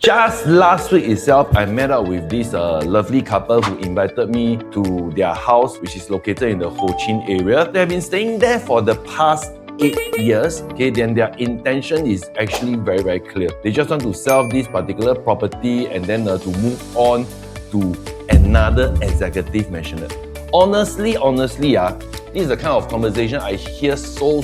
Just last week itself, I met up with this lovely couple who invited me to their house, which is located in the Ho Ching area. They have been staying there for the past 8 years. Okay, then their intention is actually very, very clear. They just want to sell this particular property and then to move on to another executive maisonette. Honestly, this is the kind of conversation I hear so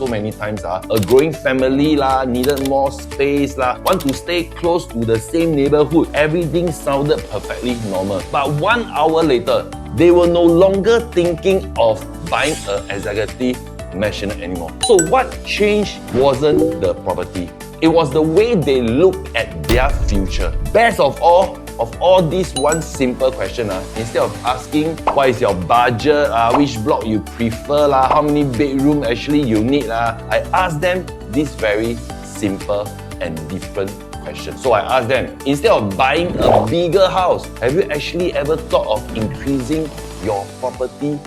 many times. A growing family lah, needed more space lah, want to stay close to the same neighborhood. Everything sounded perfectly normal. But 1 hour later, they were no longer thinking of buying an executive maisonette anymore. So what changed wasn't the property. It was the way they looked at their future. Best of all this one simple question, instead of asking what is your budget, which block you prefer, how many bedroom actually you need, I asked them this very simple and different question. So I asked them, instead of buying a bigger house, have you actually ever thought of increasing your property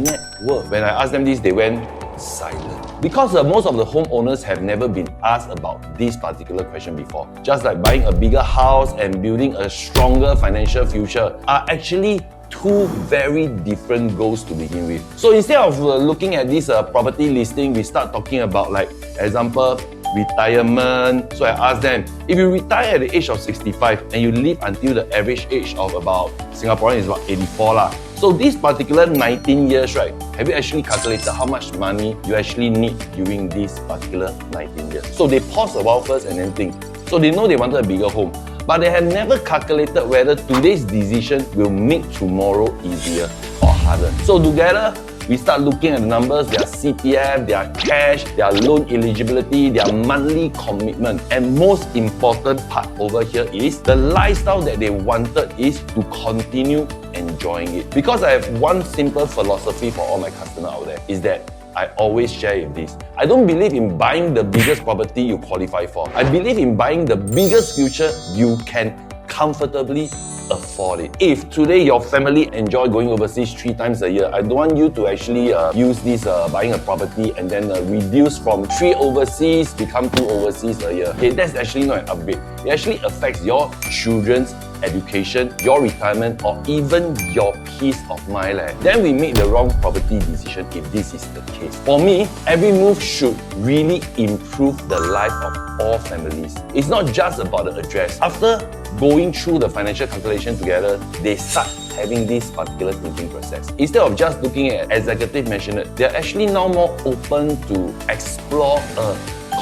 net worth? When I asked them this, they went silent. Because most of the homeowners have never been asked about this particular question before. Just like buying a bigger house and building a stronger financial future are actually two very different goals to begin with. So instead of looking at this property listing, we start talking about, like, example, retirement. So I asked them, if you retire at the age of 65 and you live until the average age of about Singaporean is about 84 lah. So this particular 19 years, right, have you actually calculated how much money you actually need during this particular 19 years? So they pause a while first and then think. So they know they wanted a bigger home, but they have never calculated whether today's decision will make tomorrow easier or harder. So together, we start looking at the numbers, their CPF, their cash, their loan eligibility, their monthly commitment. And most important part over here is the lifestyle that they wanted is to continue enjoying it. Because I have one simple philosophy for all my customers out there, is that I always share with this. I don't believe in buying the biggest property you qualify for. I believe in buying the biggest future you can comfortably afford it. If today your family enjoy going overseas 3 times a year, I don't want you to actually use this buying a property and then reduce from 3 overseas become 2 overseas a year. Okay, that's actually not an upgrade. It actually affects your children's education, your retirement, or even your peace of mind. Then we make the wrong property decision if this is the case. For me, every move should really improve the life of all families. It's not just about the address. After going through the financial calculation together, they start having this particular thinking process. Instead of just looking at executive maisonette, they're actually now more open to explore a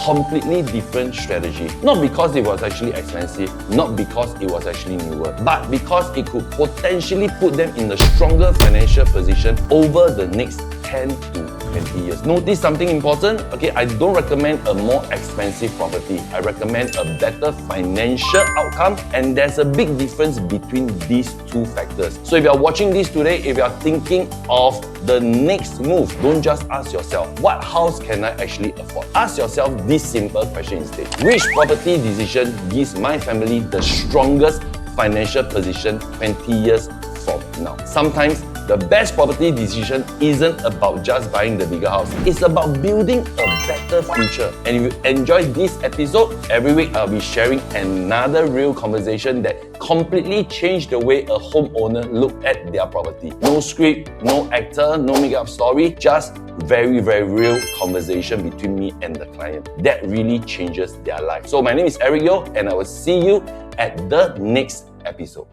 completely different strategy. Not because it was actually expensive, not because it was actually newer, but because it could potentially put them in a stronger financial position over the next 10 to 20 years. Notice something important? Okay, I don't recommend a more expensive property. I recommend a better financial outcome, and there's a big difference between these two factors. So if you're watching this today, if you're thinking of the next move, don't just ask yourself, what house can I actually afford? Ask yourself this simple question instead. Which property decision gives my family the strongest financial position 20 years from now? Sometimes the best property decision isn't about just buying the bigger house. It's about building a better future. And if you enjoyed this episode, every week I'll be sharing another real conversation that completely changed the way a homeowner looked at their property. No script, no actor, no make-up story, just very real conversation between me and the client. That really changes their life. So my name is Eric Yeo, and I will see you at the next episode.